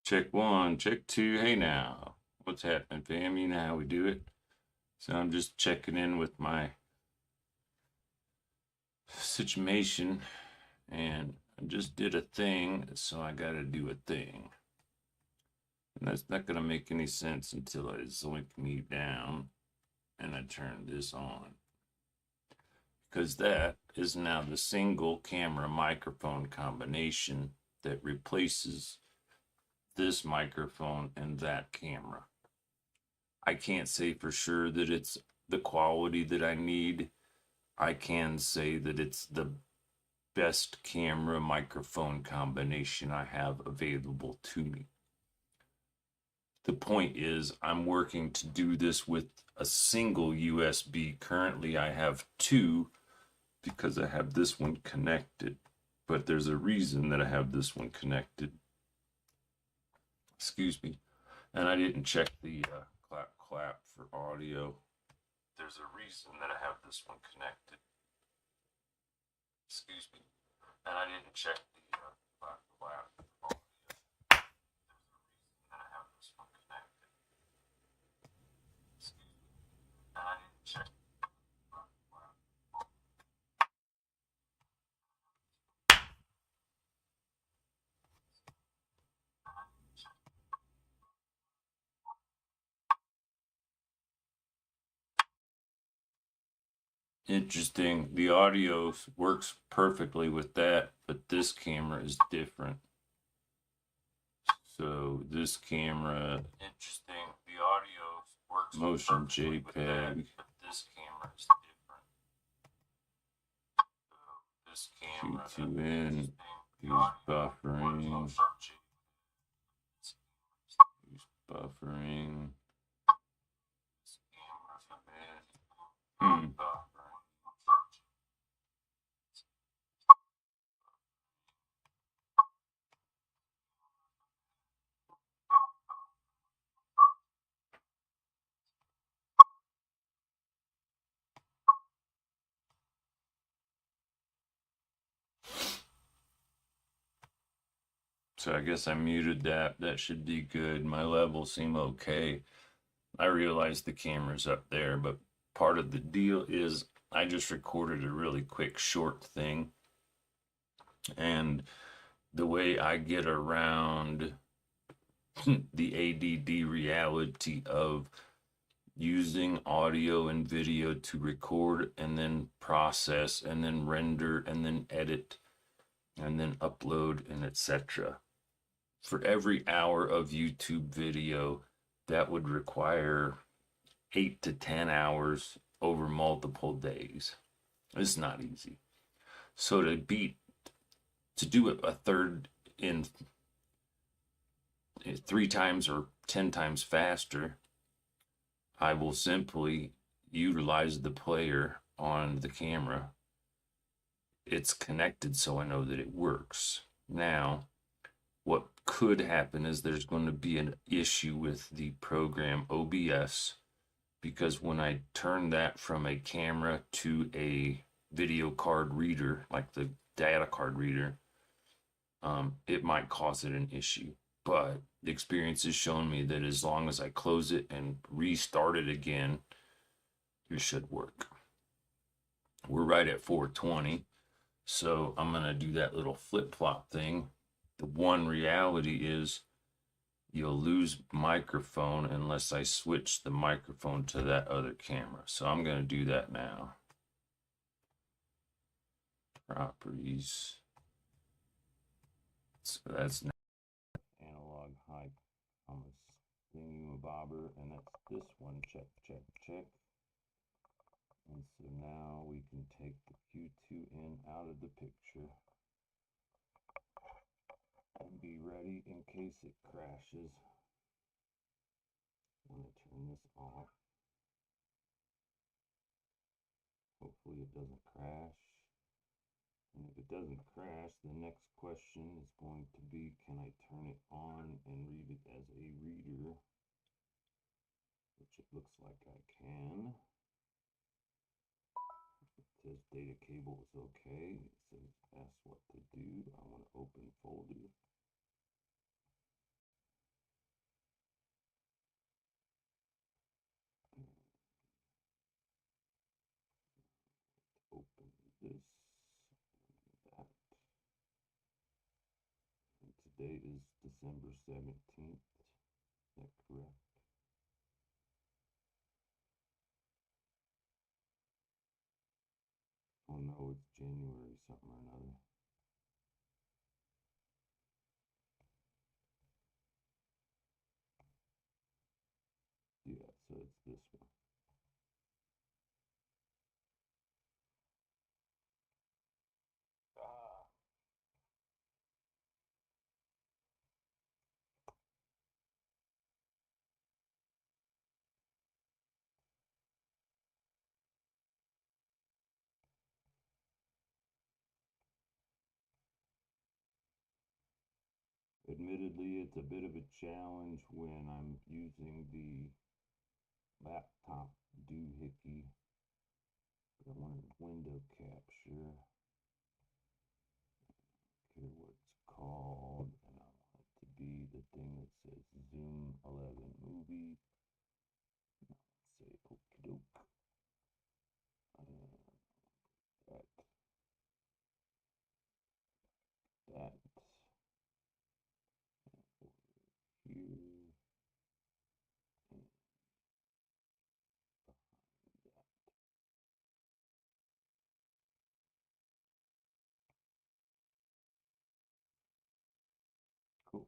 Check one, check two. Hey now, what's happening, fam? You know how we do it. So I'm just checking in with my situation, and I just did a thing, so I gotta do a thing. And that's not gonna make any sense until I zoink me down and I turn this on. Because that is now the single camera microphone combination that replaces this microphone and that camera. I can't say for sure that it's the quality that I need. I can say that it's the best camera microphone combination I have available to me. The point is, I'm working to do this with a single USB. Currently, I have two because I have this one connected, but there's a reason that I have this one connected. Excuse me. And I didn't check the clap for audio. There's a reason that I have this one connected. Excuse me. And I didn't check the clap for audio. There's a reason that I have this one connected. Excuse me. And I didn't check the clap for audio. Interesting. The audio works perfectly with that, but this camera is different. So this camera, interesting. The audio works motion JPEG, that, but this camera is different. So this camera Q2N, use buffering, use buffering. This camera, So I guess I muted that. That should be good. My levels seem okay. I realize the camera's up there, but part of the deal is I just recorded a really quick short thing. And the way I get around the ADD reality of using audio and video to record and then process and then render and then edit and then upload and etc. For every hour of YouTube video, that would require 8 to 10 hours over multiple days. It's not easy. So to do it a third in 3 times or 10 times faster, I will simply utilize the player on the camera. It's connected, so I know that it works. Now, what could happen is there's going to be an issue with the program OBS, because when I turn that from a camera to a video card reader, like the data card reader, it might cause it an issue. But the experience has shown me that as long as I close it and restart it again, it should work. We're right at 420, so I'm going to do that little flip-flop thing. The one reality is you'll lose microphone unless I switch the microphone to that other camera. So I'm going to do that now. Properties. So that's analog high thingy-mabobber, and that's this one. Check, check, check. And so now we can take the Q2N out of the picture and be ready in case it crashes. I'm going to turn this off. Hopefully it doesn't crash. And if it doesn't crash, the next question is going to be, can I turn it on and read it as a reader? Which it looks like I can. It says data cable is okay. It says ask what to do. I want to open folder. date is December 17th. Is that correct? Oh no, it's January something or another. Yeah, so it's this one. Ah. Admittedly, it's a bit of a challenge when I'm using the laptop doohickey. But I wanted window capture. Care what it's called, and I want it to be the thing that says Zoom 11 movie. Now let's say okie doke. That, that, here, and that. Cool.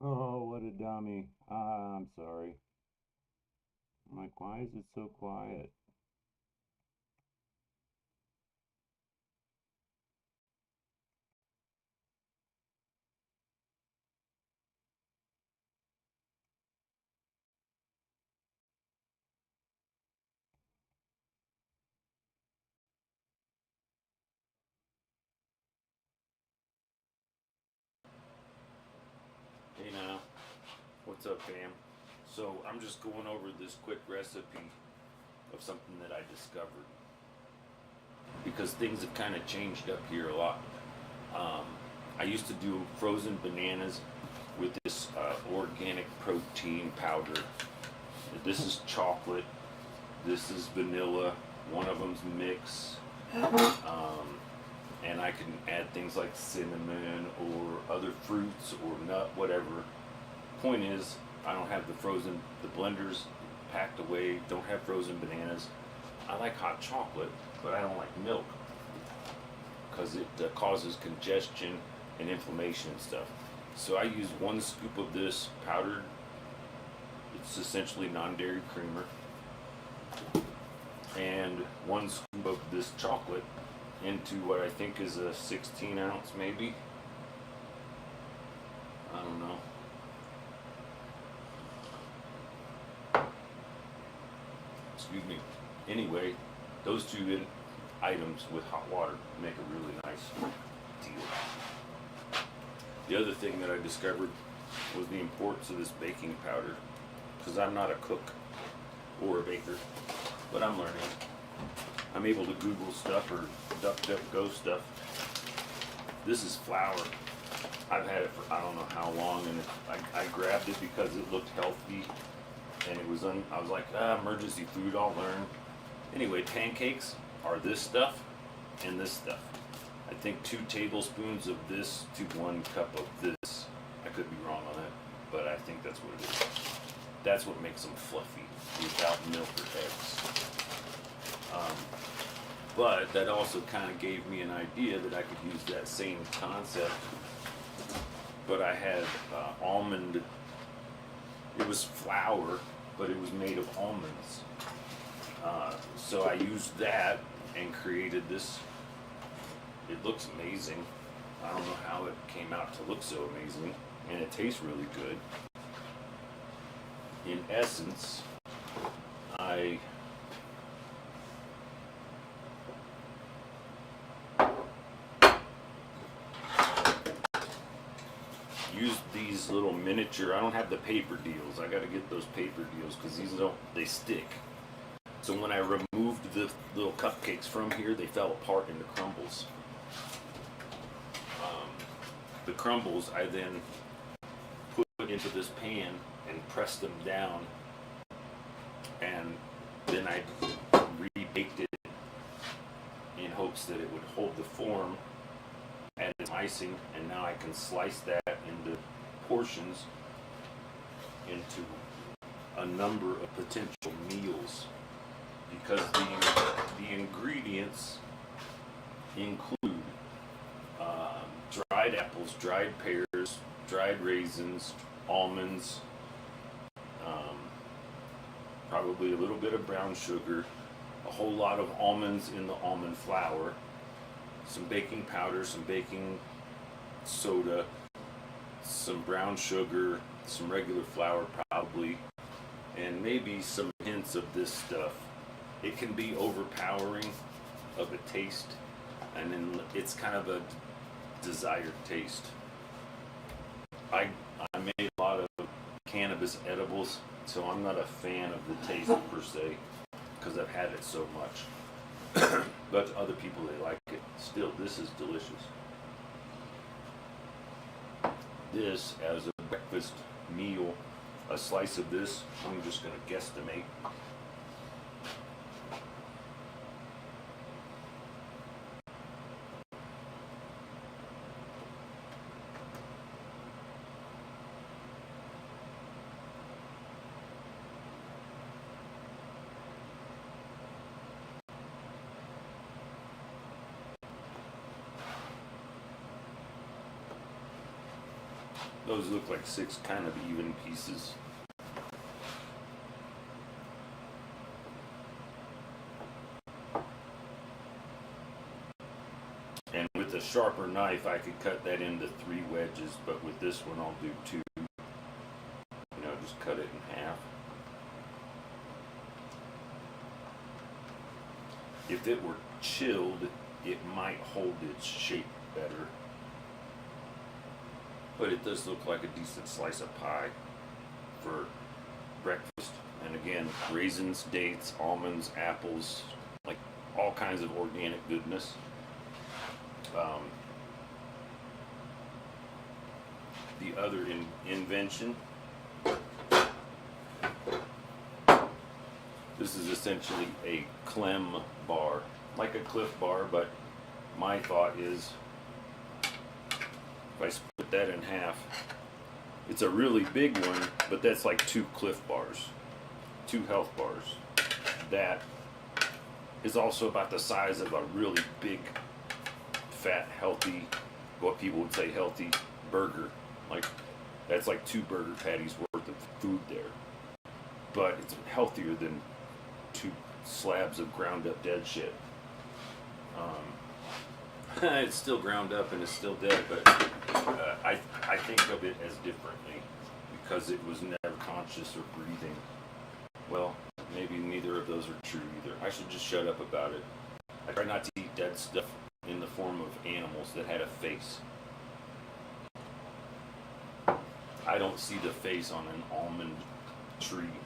Oh, what a dummy. I'm sorry. I'm like, why is it so quiet? Hey now, what's up, fam? So I'm just going over this quick recipe of something that I discovered because things have kind of changed up here a lot. Um, I used to do frozen bananas with this organic protein powder. This is chocolate. This is vanilla. One of them's mix. And I can add things like cinnamon or other fruits or nut, whatever. Point is, I don't have the blenders packed away, don't have frozen bananas. I like hot chocolate, but I don't like milk because it causes congestion and inflammation and stuff. So I use 1 scoop of this powdered, it's essentially non-dairy creamer, and 1 scoop of this chocolate into what I think is a 16 ounce maybe. I don't know. Excuse me. Anyway, those two items with hot water make a really nice deal. The other thing that I discovered was the importance of this baking powder, because I'm not a cook or a baker, but I'm learning. I'm able to Google stuff or DuckDuckGo stuff. This is flour. I've had it for I don't know how long, and I grabbed it because it looked healthy, and it was I was like, emergency food, I'll learn. Anyway, pancakes are this stuff and this stuff. I think 2 tablespoons of this to 1 cup of this. I could be wrong on that, but I think that's what it is. That's what makes them fluffy without milk or eggs. But that also kind of gave me an idea that I could use that same concept. But I had almond, it was flour, but it was made of almonds. So I used that and created this. It looks amazing. I don't know how it came out to look so amazing, and it tastes really good. In essence, I used these little miniature, I don't have the paper deals. I gotta get those paper deals because these don't, they stick. So when I removed the little cupcakes from here, they fell apart into crumbles. The crumbles I then put into this pan and pressed them down, and then I rebaked it in hopes that it would hold the form, add some icing, and now I can slice that into portions into a number of potential meals, because the ingredients include dried apples, dried pears, dried raisins, almonds, probably a little bit of brown sugar, a whole lot of almonds in the almond flour, some baking powder, some baking soda, some brown sugar, some regular flour probably, and maybe some hints of this stuff. It can be overpowering of a taste, and then it's kind of a desired taste. I made a lot of cannabis edibles, so I'm not a fan of the taste per se, because I've had it so much. But to other people, they like it. Still, this is delicious. This, as a breakfast meal, a slice of this, I'm just going to guesstimate. Those look like 6 kind of even pieces. And with a sharper knife, I could cut that into 3 wedges, but with this one, I'll do 2. You know, just cut it in half. If it were chilled, it might hold its shape better. But it does look like a decent slice of pie for breakfast. And again, raisins, dates, almonds, apples, like all kinds of organic goodness. The other invention, this is essentially a Clem bar, like a Cliff bar, but my thought is if I split that in half, it's a really big one, but that's like 2 Cliff bars, 2 health bars. That is also about the size of a really big, fat, healthy, what people would say healthy burger. Like, that's like 2 burger patties worth of food there. But it's healthier than 2 slabs of ground up dead shit. It's still ground up and it's still dead, but I think of it as differently because it was never conscious or breathing. Well, maybe neither of those are true either. I should just shut up about it. I try not to eat dead stuff in the form of animals that had a face. I don't see the face on an almond tree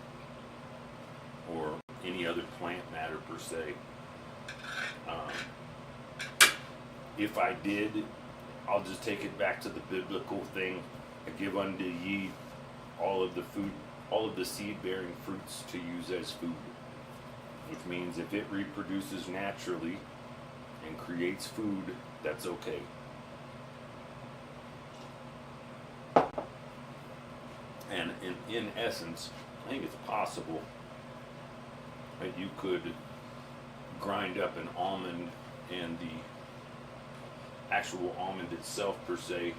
or any other plant matter per se. If I did, I'll just take it back to the biblical thing. I give unto ye all of the food, all of the seed-bearing fruits to use as food. Which means if it reproduces naturally and creates food, that's okay. And in essence, I think it's possible that you could grind up an almond, and the actual almond itself per se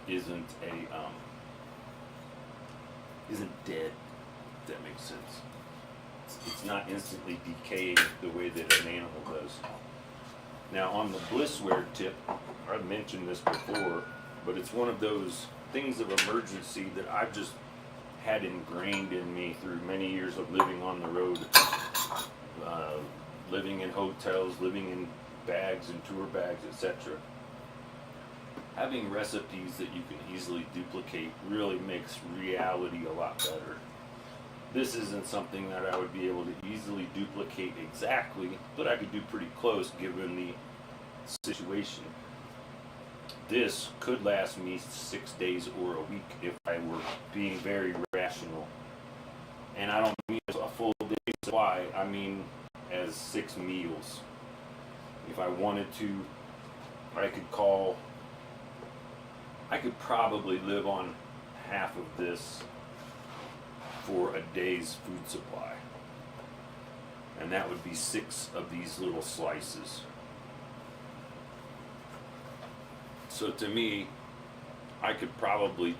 isn't dead, if that makes sense. It's not instantly decaying the way that an animal does. Now on the Blissware tip, I've mentioned this before, but it's one of those things of emergency that I've just had ingrained in me through many years of living on the road, living in hotels, living in bags and tour bags, etc. Having recipes that you can easily duplicate really makes reality a lot better. This isn't something that I would be able to easily duplicate exactly, but I could do pretty close given the situation. This could last me 6 days or a week if I were being very rational. And I don't mean a full day's supply, I mean as 6 meals. If I wanted to, I could probably live on half of this for a day's food supply. And that would be 6 of these little slices. So to me, I could probably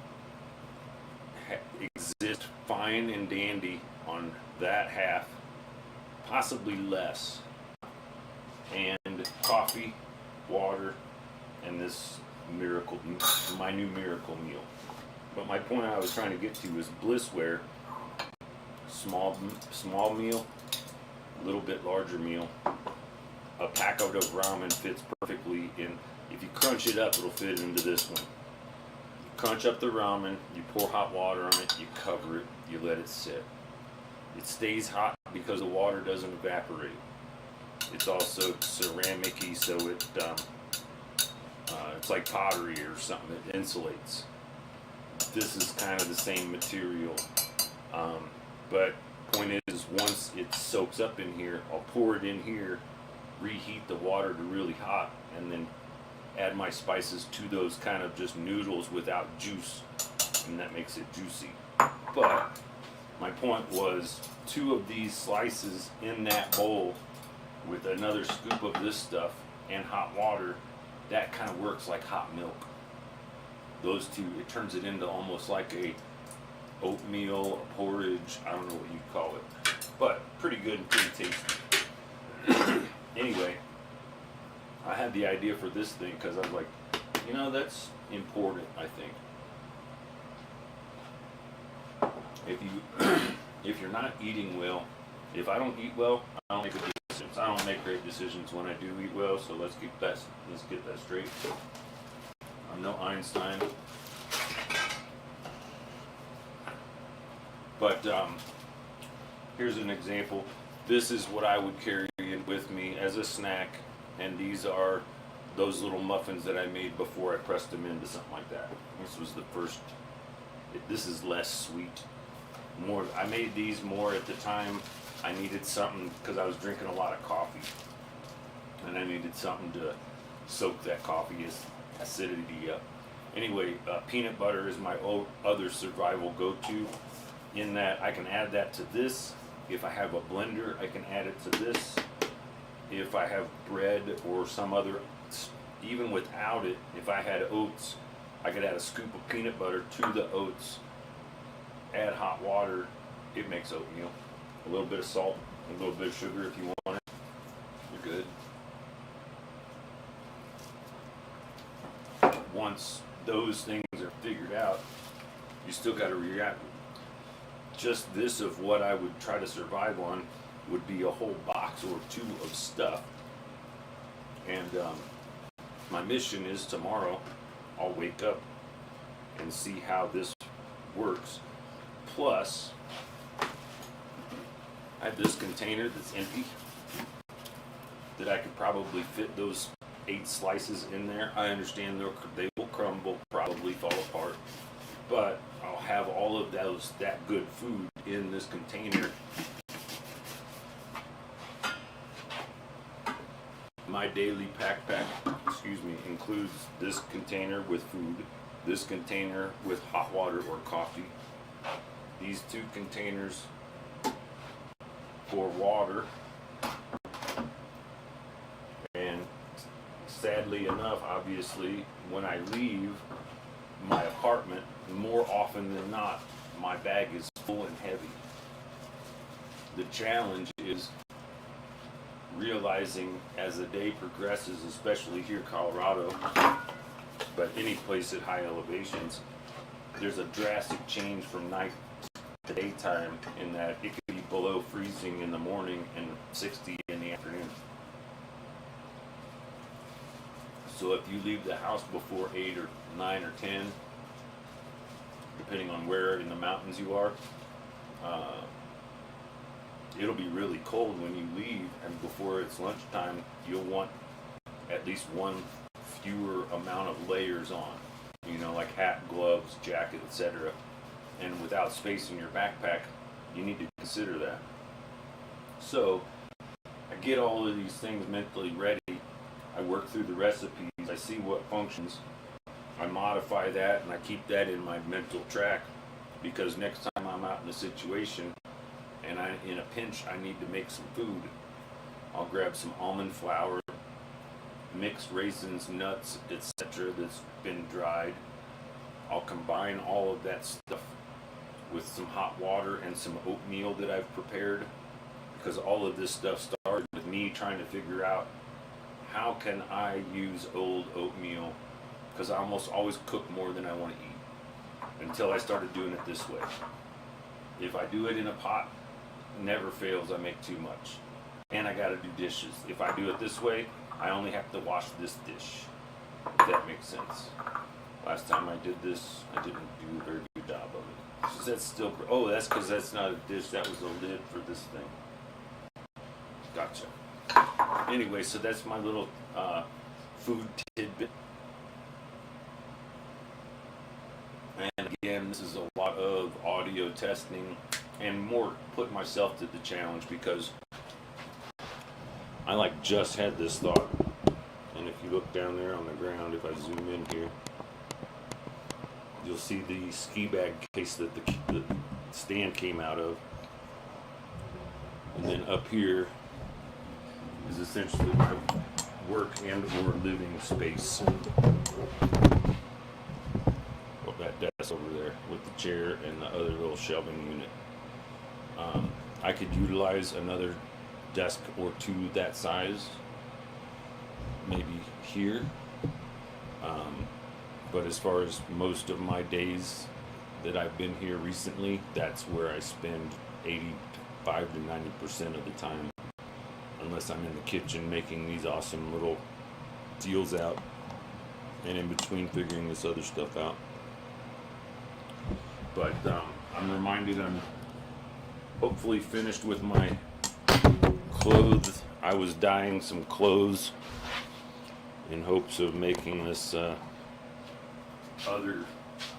exist fine and dandy on that half, possibly less. And coffee, water, and this miracle, my new miracle meal. But my point I was trying to get to is Blissware, small meal, a little bit larger meal. A packet of ramen fits perfectly in. If you crunch it up, it'll fit into this one. You crunch up the ramen, you pour hot water on it, you cover it, you let it sit. It stays hot because the water doesn't evaporate. It's also ceramic-y, so it's like pottery or something. It insulates. This is kind of the same material. But point is, once it soaks up in here, I'll pour it in here, reheat the water to really hot, and then add my spices to those kind of just noodles without juice, and that makes it juicy. But my point was 2 of these slices in that bowl with another scoop of this stuff and hot water, that kind of works like hot milk. those two, it turns it into almost like a oatmeal, a porridge, I don't know what you'd call it, but pretty good and pretty tasty. Anyway, I had the idea for this thing because I was like, you know, that's important, I think. If you're not eating well, if I don't eat well, I don't make good decisions. I don't make great decisions when I do eat well, so let's get that straight. I'm no Einstein. But here's an example. This is what I would carry in with me as a snack, and these are those little muffins that I made before I pressed them into something like that. This was the first. This is less sweet. More. I made these more at the time. I needed something because I was drinking a lot of coffee, and I needed something to soak that coffee acidity up. Anyway, peanut butter is my other survival go-to. In that I can add that to this. If I have a blender, I can add it to this. If I have bread or some other, even without it, if I had oats, I could add a scoop of peanut butter to the oats, add hot water, it makes oatmeal. A little bit of salt, a little bit of sugar if you want it, you're good. Once those things are figured out, you still got to react. Just this of what I would try to survive on would be a whole box or two of stuff. And my mission is tomorrow I'll wake up and see how this works. Plus, I have this container that's empty that I could probably fit those 8 slices in there. I understand they will crumble, probably fall apart, but I'll have all of that good food in this container. My daily backpack, includes this container with food, this container with hot water or coffee, these 2 containers for water, and sadly enough, obviously, when I leave my apartment, more often than not, my bag is full and heavy. The challenge is realizing as the day progresses, especially here in Colorado, but any place at high elevations, there's a drastic change from night to daytime in that it could be below freezing in the morning and 60 in the afternoon. So if you leave the house before 8 or 9 or 10, depending on where in the mountains you are, it'll be really cold when you leave, and before it's lunchtime, you'll want at least one fewer amount of layers on, you know, like hat, gloves, jacket, etc. And without space in your backpack, you need to consider that. So I get all of these things mentally ready. I work through the recipes. I see what functions. I modify that, and I keep that in my mental track, because next time I'm out in a situation and in a pinch I need to make some food, I'll grab some almond flour, mixed raisins, nuts, etc. that's been dried. I'll combine all of that stuff with some hot water and some oatmeal that I've prepared, because all of this stuff started with me trying to figure out how can I use old oatmeal, because I almost always cook more than I want to eat, until I started doing it this way. If I do it in a pot, never fails, I make too much, and I gotta do dishes. If I do it this way, I only have to wash this dish, if that makes sense. Last time I did this, I didn't do a very good job of it. So that's still, oh, that's because that's not a dish, that was a lid for this thing. Gotcha. Anyway, so that's my little food tidbit. And again, this is a lot of audio testing and more putting myself to the challenge, because I just had this thought. And if you look down there on the ground, if I zoom in here, you'll see the ski bag case that the stand came out of. And then up here is essentially my work and or living space. desk over there with the chair and the other little shelving unit. I could utilize another desk or two that size, maybe here. But as far as most of my days that I've been here recently, that's where I spend 85 to 90% of the time, unless I'm in the kitchen making these awesome little deals out and in between figuring this other stuff out. But I'm reminded I'm hopefully finished with my clothes. I was dyeing some clothes in hopes of making this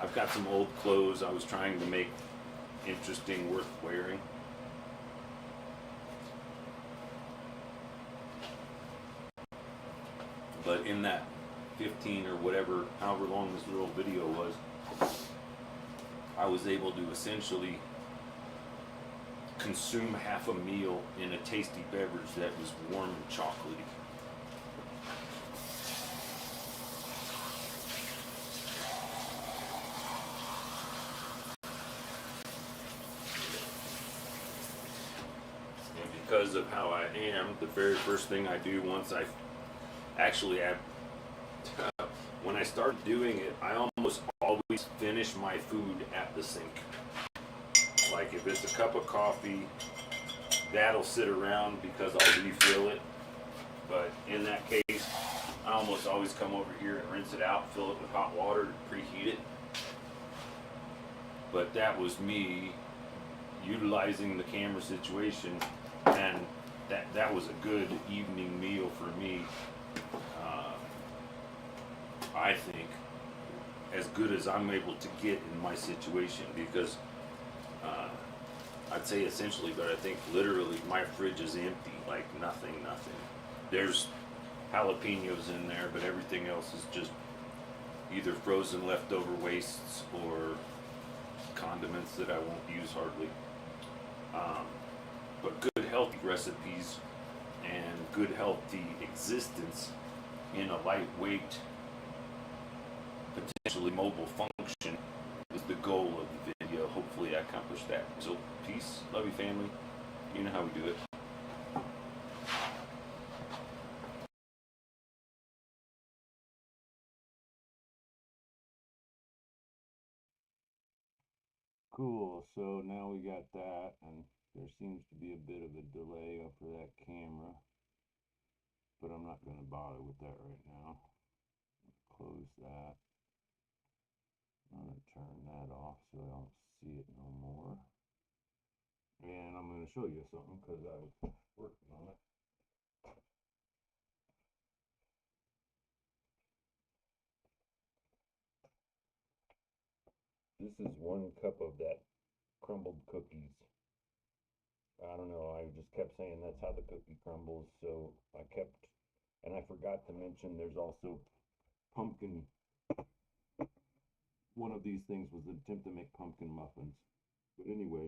I've got some old clothes I was trying to make interesting, worth wearing. But in that 15 or whatever, however long this little video was, I was able to essentially consume half a meal in a tasty beverage that was warm and chocolatey. And because of how I am, the very first thing I do once I actually when I start doing it, I almost always finish my food at the sink. Like if it's a cup of coffee, that'll sit around because I'll refill it. But in that case, I almost always come over here and rinse it out, fill it with hot water to preheat it. But that was me utilizing the camera situation, and that was a good evening meal for me. I think as good as I'm able to get in my situation, because I'd say essentially, but I think literally my fridge is empty, like nothing. There's jalapenos in there, but everything else is just either frozen leftover wastes or condiments that I won't use hardly. But good healthy recipes and good healthy existence in a lightweight, potentially mobile function is the goal of the video. Hopefully I accomplished that. So peace, love you family. You know how we do it. Cool, so now we got that, and there seems to be a bit of a delay for that camera, but I'm not going to bother with that right now. Close that. I'm going to turn that off so I don't see it no more. And I'm going to show you something because I was working on it. This is 1 cup of that crumbled cookies. I don't know, I just kept saying that's how the cookie crumbles, so I kept, and I forgot to mention there's also pumpkin. One of these things was an attempt to make pumpkin muffins. But anyway,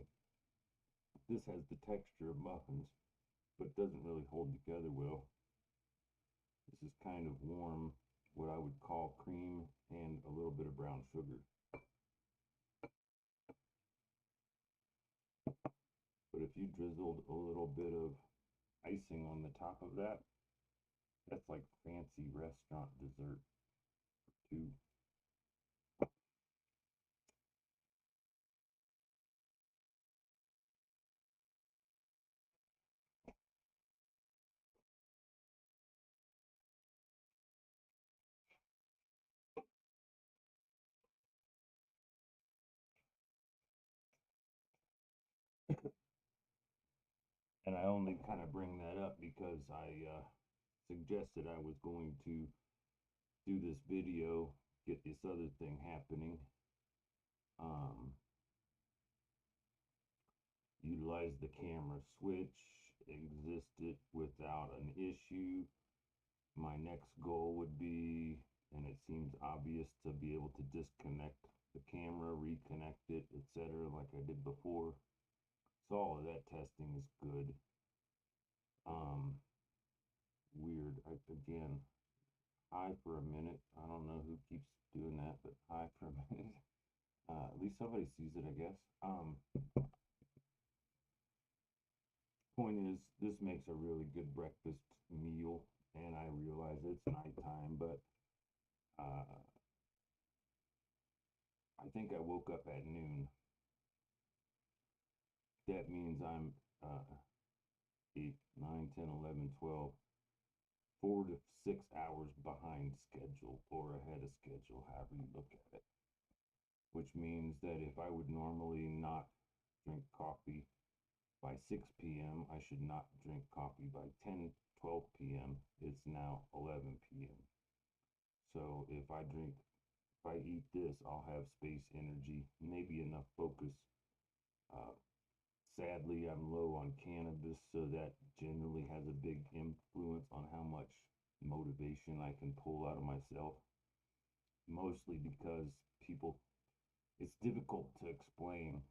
this has the texture of muffins, but doesn't really hold together well. This is kind of warm, what I would call cream and a little bit of brown sugar. But if you drizzled a little bit of icing on the top of that, that's like fancy restaurant dessert too. And I only kind of bring that up because I suggested I was going to do this video, get this other thing happening. Utilize the camera switch, existed without an issue. My next goal would be, and it seems obvious, to be able to disconnect the camera, reconnect it, etc., like I did before. So all of that testing is good. Weird. Again, hi for a minute. I don't know who keeps doing that, but hi for a minute. At least somebody sees it, I guess. Point is, this makes a really good breakfast meal, and I realize it's nighttime, but I think I woke up at noon. That means I'm 8, 9, 10, 11, 12, 4 to 6 hours behind schedule or ahead of schedule, however you look at it. Which means that if I would normally not drink coffee by 6 p.m., I should not drink coffee by 10, 12 p.m. It's now 11 p.m. So if I eat this, I'll have space, energy, maybe enough focus. Uh, Sadly, I'm low on cannabis, so that generally has a big influence on how much motivation I can pull out of myself. Mostly because it's difficult to explain,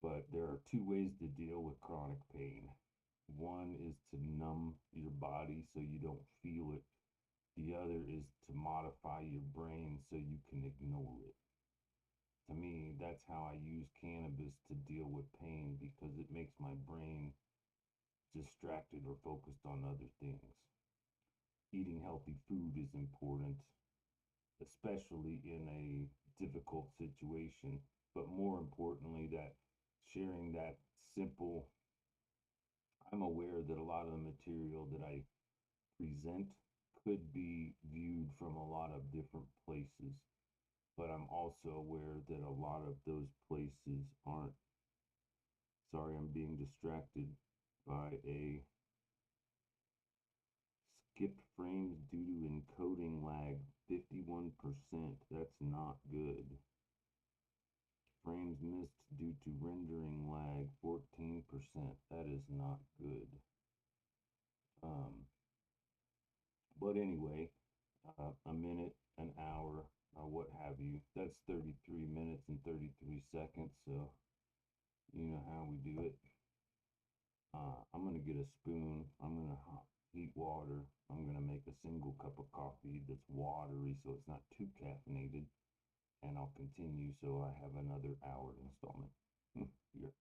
but there are two ways to deal with chronic pain. One is to numb your body so you don't feel it. The other is to modify your brain so you can ignore it. To me, that's how I use cannabis to deal with pain because it makes my brain distracted or focused on other things. Eating healthy food is important, especially in a difficult situation, but more importantly, that sharing that simple, I'm aware that a lot of the material that I present could be viewed from a lot of different places, but I'm also aware that a lot of those places aren't. Sorry, I'm being distracted by a skipped frames due to encoding lag, 51%. That's not good. Frames missed due to rendering lag, 14%. That is not good. Um, but anyway, a minute, an hour, what have you. That's 33 minutes and 33 seconds. So you know how we do it. I'm going to get a spoon. I'm going to heat water. I'm going to make a single cup of coffee that's watery so it's not too caffeinated. And I'll continue so I have another hour installment. You're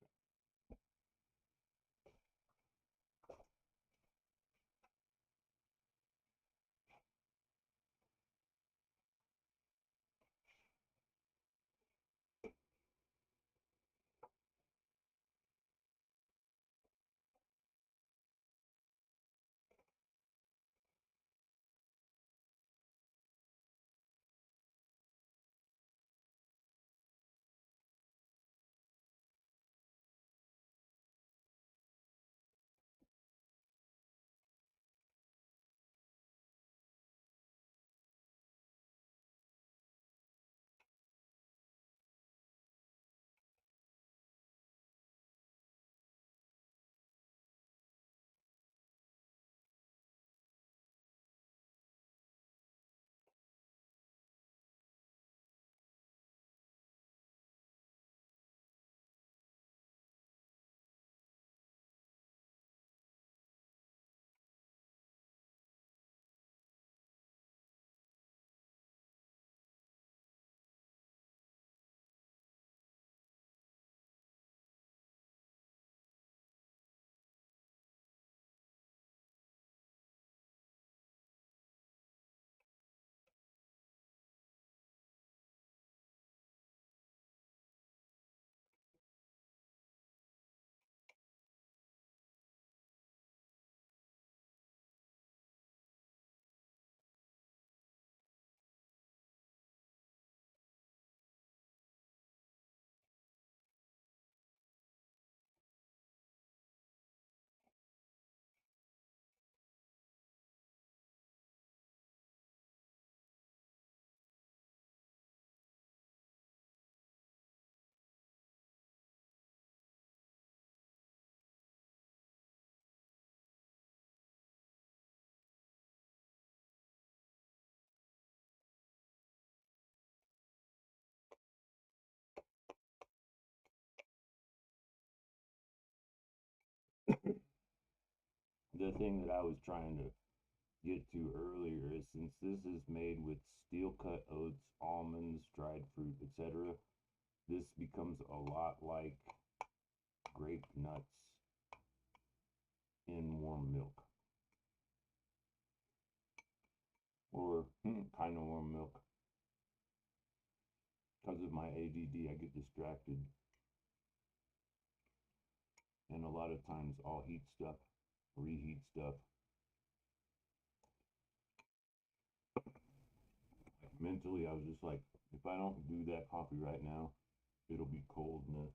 the thing that I was trying to get to earlier is, since this is made with steel cut oats, almonds, dried fruit, etc., this becomes a lot like grape nuts in warm milk, or kind of warm milk. Because of my ADD, I get distracted, and a lot of times I'll heat stuff, reheat stuff. Like mentally, I was just like, if I don't do that coffee right now, it'll be cold in oh.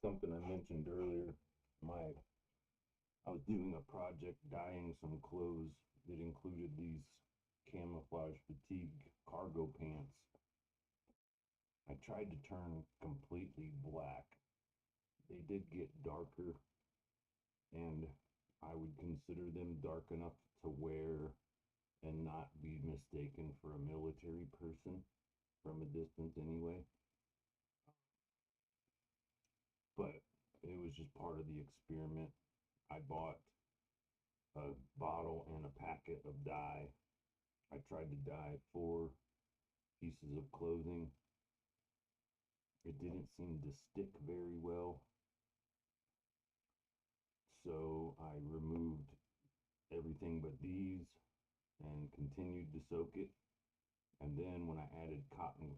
Something I mentioned earlier, my I was doing a project dyeing some clothes that included these camouflage fatigue cargo pants. I tried to turn completely black. They did get darker, and I would consider them dark enough to wear and not be mistaken for a military person from a distance anyway. But it was just part of the experiment. I bought a bottle and a packet of dye. I tried to dye 4 pieces of clothing. It didn't seem to stick very well. So I removed everything but these and continued to soak it. And then when I added cotton,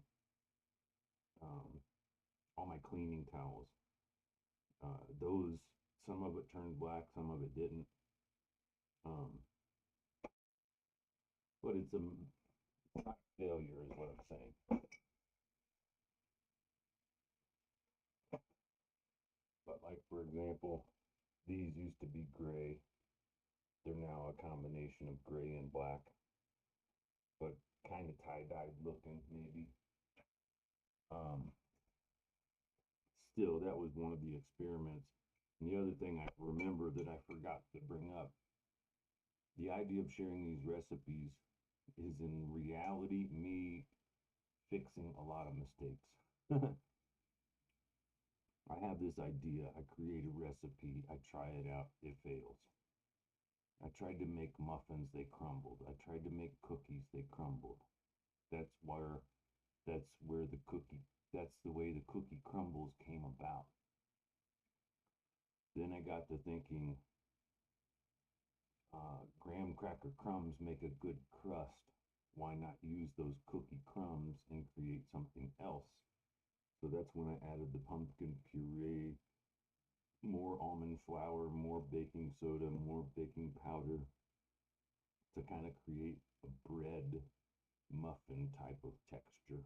all my cleaning towels, those, some of it turned black, some of it didn't. But it's a failure is what I'm saying. But like, for example, these used to be gray. They're now a combination of gray and black, but kind of tie-dyed looking, maybe. Still, that was one of the experiments. And the other thing I remember that I forgot to bring up, the idea of sharing these recipes is in reality me fixing a lot of mistakes. I have this idea, I create a recipe, I try it out, it fails. I tried to make muffins, they crumbled. I tried to make cookies, they crumbled. That's where that's where the cookie that's the way the cookie crumbles came about. Then I got to thinking, graham cracker crumbs make a good crust. Why not use those cookie crumbs and create something else? So that's when I added the pumpkin puree, more almond flour, more baking soda, more baking powder to kind of create a bread muffin type of texture.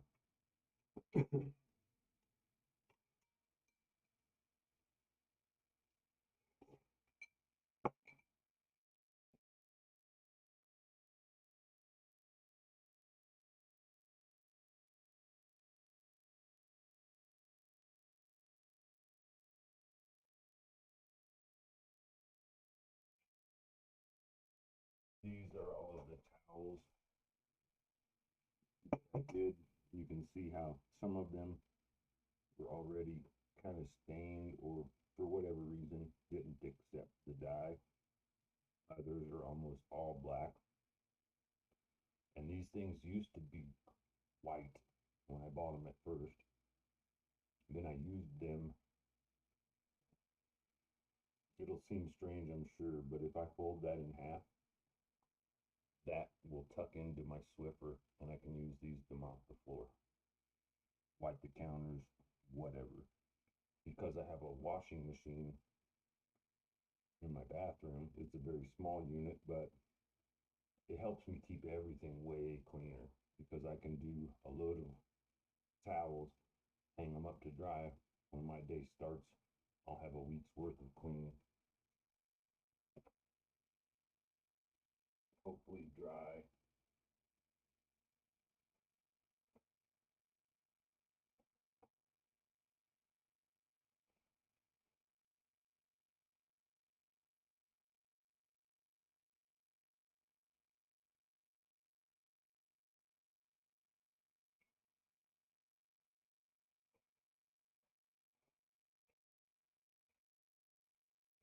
These are all of the towels I did. You can see how some of them were already kind of stained or for whatever reason didn't accept the dye. Others are almost all black. And these things used to be white when I bought them at first. Then I used them. It'll seem strange, I'm sure, but if I fold that in half, that will tuck into my Swiffer and I can use these to mop the floor, wipe the counters, whatever. Because I have a washing machine in my bathroom, it's a very small unit, but it helps me keep everything way cleaner because I can do a load of towels, hang them up to dry. When my day starts, I'll have a week's worth of cleaning. Hopefully dry.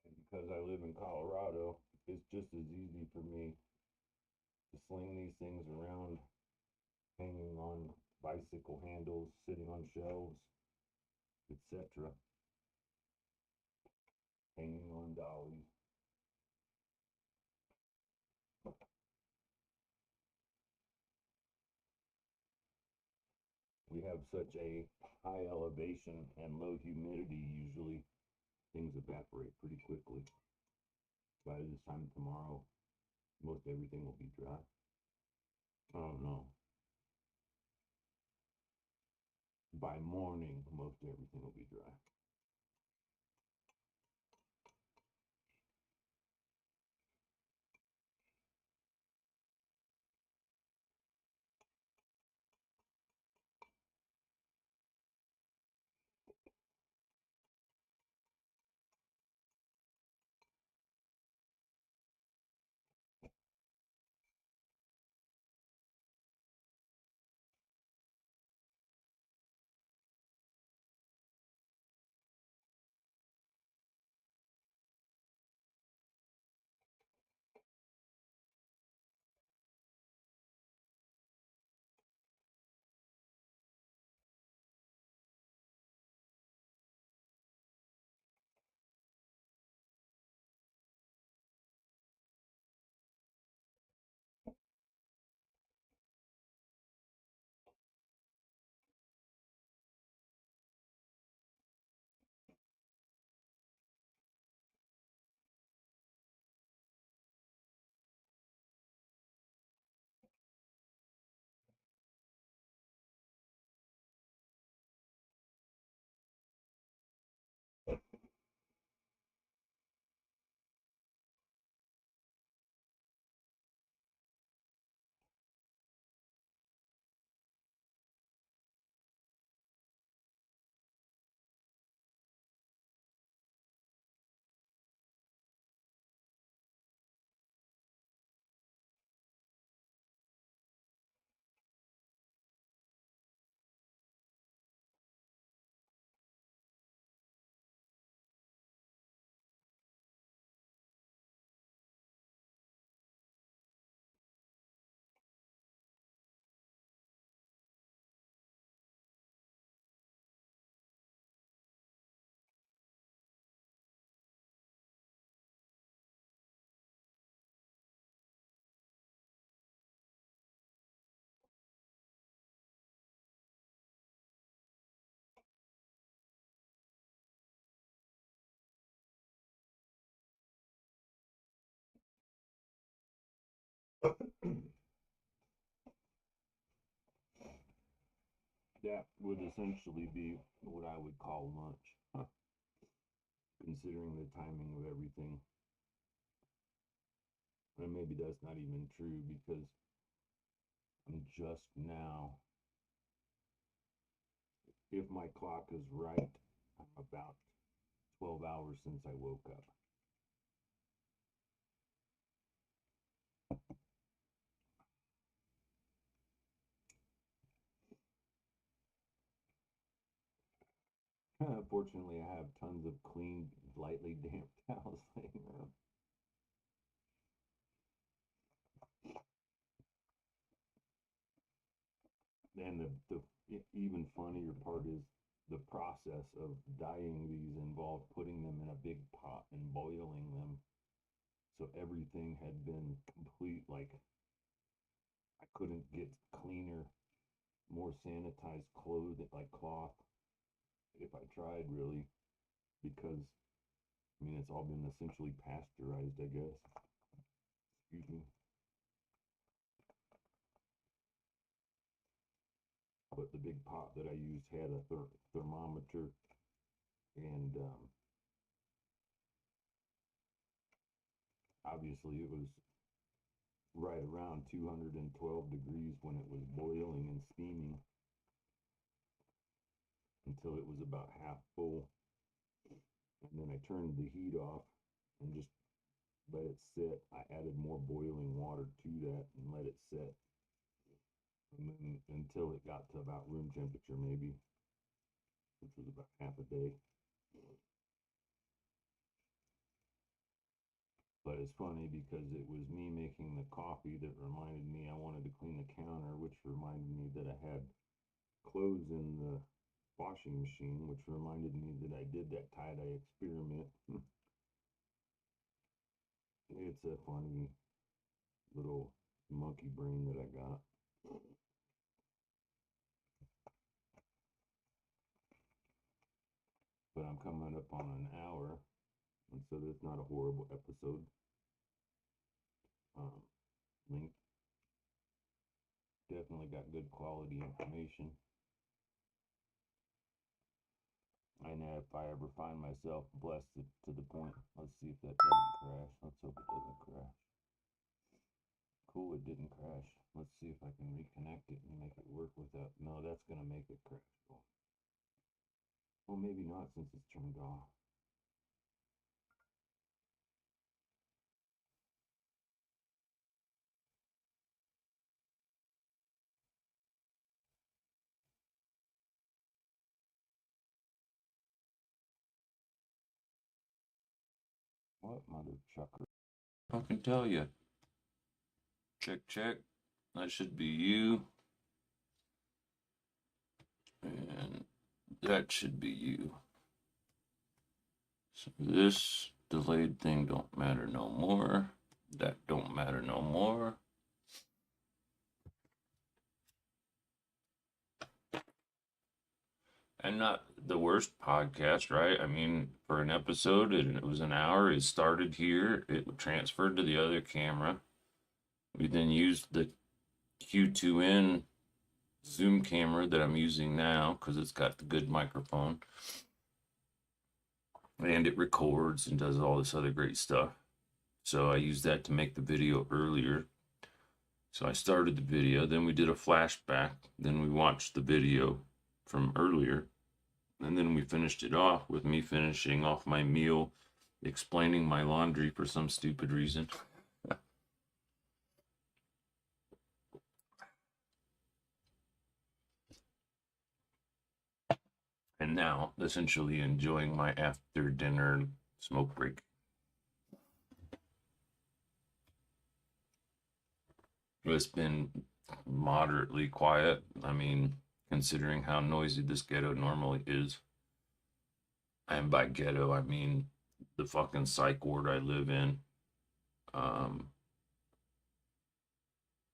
And because I live in Colorado, it's just as easy for me to sling these things around, hanging on bicycle handles, sitting on shelves, etc., hanging on dollies. We have such a high elevation and low humidity, usually things evaporate pretty quickly. By this time tomorrow, most everything will be dry. Oh no. By morning, most everything will be dry. That would essentially be what I would call lunch, considering the timing of everything. And maybe that's not even true because I'm just now, if my clock is right, I'm about 12 hours since I woke up. Fortunately, I have tons of clean, lightly damp towels laying around. And the even funnier part is the process of dyeing these involved putting them in a big pot and boiling them. So everything had been complete, like I couldn't get cleaner, more sanitized clothing, like cloth, if I tried really, because I mean it's all been essentially pasteurized, I guess. Excuse me. But the big pot that I used had a thermometer, and obviously it was right around 212 degrees when it was boiling and steaming until it was about half full. And then I turned the heat off and just let it sit. I added more boiling water to that and let it sit. And then until it got to about room temperature, maybe, which was about half a day. But it's funny because it was me making the coffee that reminded me I wanted to clean the counter, which reminded me that I had clothes in the washing machine, which reminded me that I did that tie-dye experiment. It's a funny little monkey brain that I got. But I'm coming up on an hour, and so that's not a horrible episode. Link. Definitely got good quality information. And if I ever find myself blessed to the point, let's see if that doesn't crash. Let's hope it doesn't crash. Cool, it didn't crash. Let's see if I can reconnect it and make it work without. No, that's going to make it crash. Well, maybe not since it's turned off. What mother chucker? I can tell you. Check, check. That should be you. And that should be you. So this delayed thing don't matter no more. That don't matter no more. And not the worst podcast, right? I mean, for an episode, it was an hour. It started here. It transferred to the other camera. We then used the Q2N Zoom camera that I'm using now because it's got the good microphone. And it records and does all this other great stuff. So I used that to make the video earlier. So I started the video, then we did a flashback, then we watched the video from earlier, and then we finished it off with me finishing off my meal, explaining my laundry for some stupid reason. And now, essentially enjoying my after dinner smoke break. It's been moderately quiet. I mean, considering how noisy this ghetto normally is. And by ghetto, I mean the fucking psych ward I live in.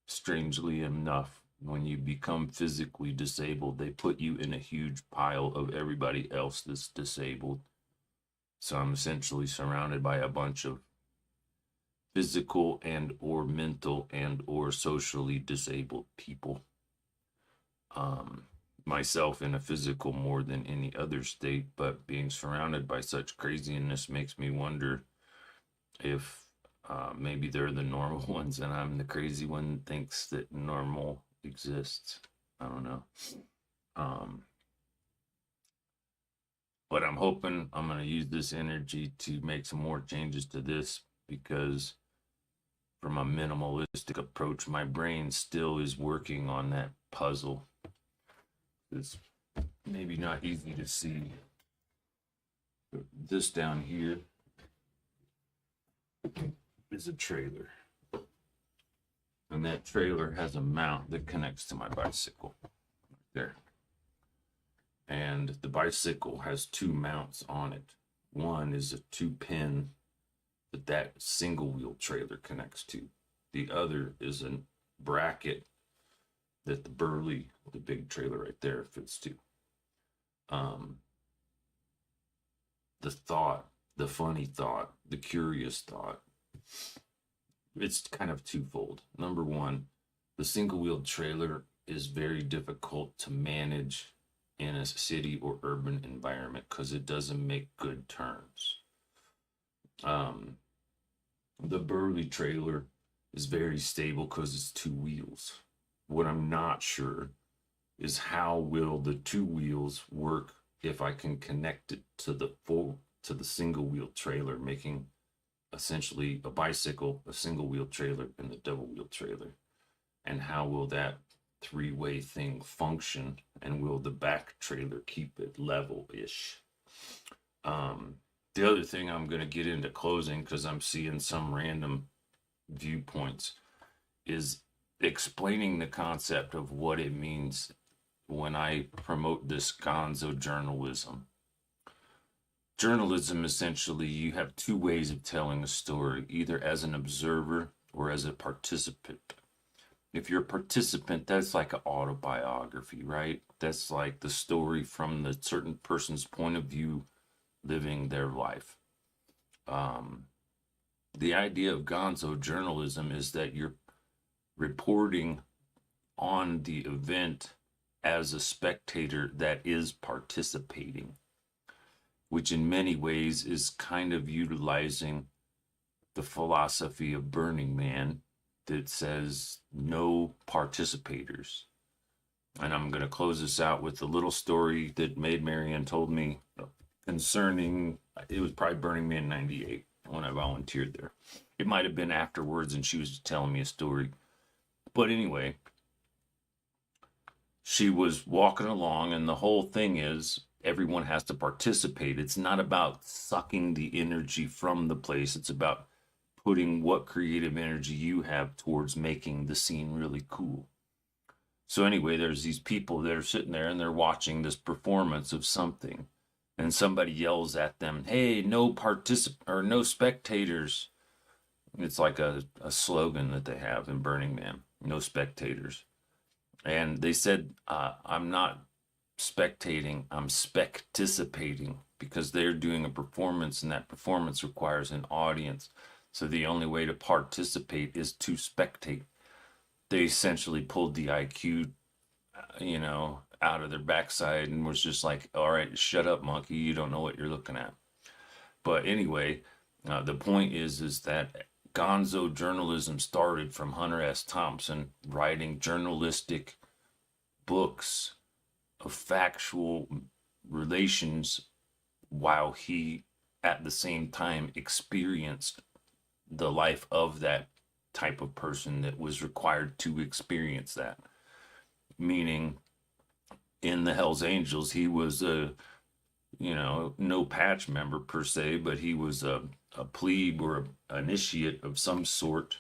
Strangely enough, when you become physically disabled, they put you in a huge pile of everybody else that's disabled. So I'm essentially surrounded by a bunch of physical and or mental and or socially disabled people. Myself in a physical more than any other state, but being surrounded by such craziness makes me wonder if maybe they're the normal ones and I'm the crazy one that thinks that normal exists. I don't know. Um, but I'm hoping I'm going to use this energy to make some more changes to this, because from a minimalistic approach, my brain still is working on that puzzle. It's maybe not easy to see. This down here is a trailer. And that trailer has a mount that connects to my bicycle. There. And the bicycle has two mounts on it. One is a 2-pin that single wheel trailer connects to. The other is a bracket that the big trailer right there fits to. The thought, the funny thought, the curious thought, it's kind of twofold. Number one, the single wheel trailer is very difficult to manage in a city or urban environment because it doesn't make good turns. The Burley trailer is very stable because it's two wheels. What I'm not sure is how will the two wheels work if I can connect it to the single wheel trailer, making essentially a bicycle, a single wheel trailer, and the double wheel trailer. And how will that three-way thing function, and will the back trailer keep it level-ish? The other thing I'm going to get into closing, because I'm seeing some random viewpoints, is explaining the concept of what it means when I promote this gonzo journalism. Journalism, essentially, you have two ways of telling a story, either as an observer or as a participant. If you're a participant, that's like an autobiography, right? That's like the story from the certain person's point of view living their life. The idea of gonzo journalism is that you're reporting on the event as a spectator that is participating, which in many ways is kind of utilizing the philosophy of Burning Man that says no participators. And I'm going to close this out with a little story that Maid Marian told me concerning, it was probably Burning Man 98 when I volunteered there. It might have been afterwards and she was telling me a story. But anyway, she was walking along, and the whole thing is everyone has to participate. It's not about sucking the energy from the place. It's about putting what creative energy you have towards making the scene really cool. So anyway, there's these people that are sitting there and they're watching this performance of something, and somebody yells at them, "Hey, no spectators." It's like a slogan that they have in Burning Man, no spectators. And they said, I'm not spectating, I'm specticipating, because they're doing a performance and that performance requires an audience. So the only way to participate is to spectate. They essentially pulled the IQ, out of their backside and was just like, all right, shut up, monkey. You don't know what you're looking at. But anyway, the point is that gonzo journalism started from Hunter S. Thompson writing journalistic books of factual relations while he at the same time experienced the life of that type of person that was required to experience that. Meaning, in the Hells Angels, he was a, no patch member per se, but he was a plebe or an initiate of some sort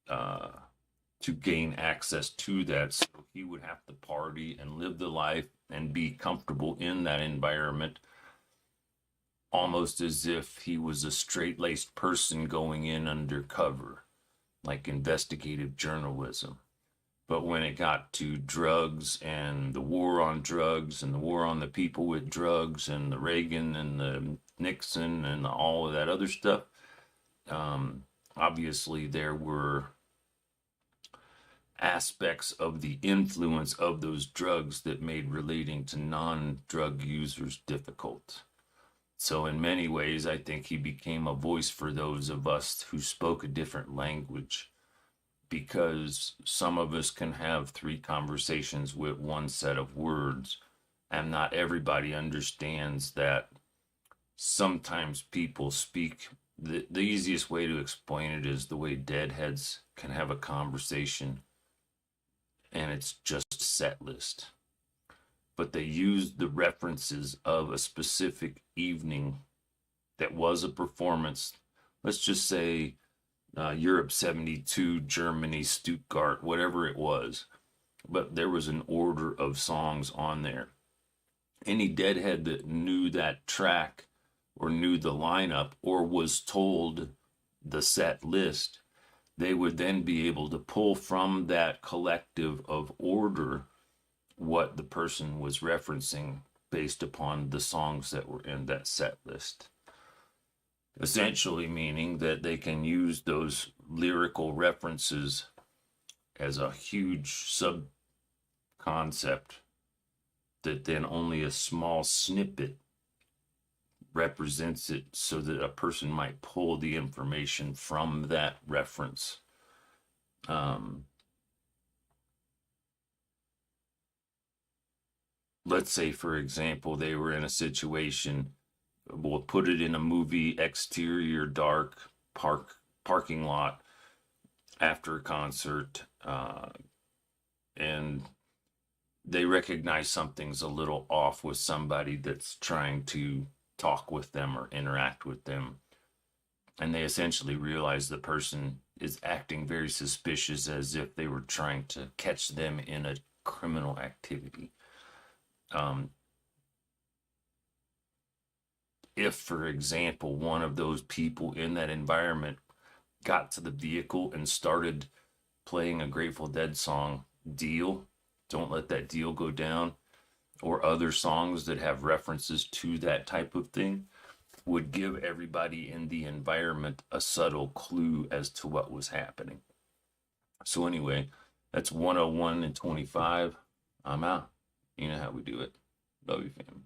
to gain access to that. So he would have to party and live the life and be comfortable in that environment, almost as if he was a straight-laced person going in undercover, like investigative journalism. But when it got to drugs and the war on drugs and the war on the people with drugs and the Reagan and the Nixon and all of that other stuff, obviously there were aspects of the influence of those drugs that made relating to non-drug users difficult. So in many ways, I think he became a voice for those of us who spoke a different language, because some of us can have 3 conversations with one set of words, and not everybody understands that sometimes people speak. The easiest way to explain it is the way deadheads can have a conversation and it's just set list, but they use the references of a specific evening that was a performance. Let's just say Europe 72, Germany, Stuttgart, whatever it was. But there was an order of songs on there. Any deadhead that knew that track or knew the lineup or was told the set list, they would then be able to pull from that collective of order what the person was referencing based upon the songs that were in that set list. Essentially meaning that they can use those lyrical references as a huge sub concept that then only a small snippet represents it, so that a person might pull the information from that reference. Let's say, for example, they were in a situation, we'll put it in a movie, exterior dark parking lot after a concert, and they recognize something's a little off with somebody that's trying to talk with them or interact with them. And they essentially realize the person is acting very suspicious, as if they were trying to catch them in a criminal activity. If, for example, one of those people in that environment got to the vehicle and started playing a Grateful Dead song, Deal, Don't Let That Deal Go Down, or other songs that have references to that type of thing, would give everybody in the environment a subtle clue as to what was happening. So anyway, that's 101 and 25. I'm out. You know how we do it. Love you, fam.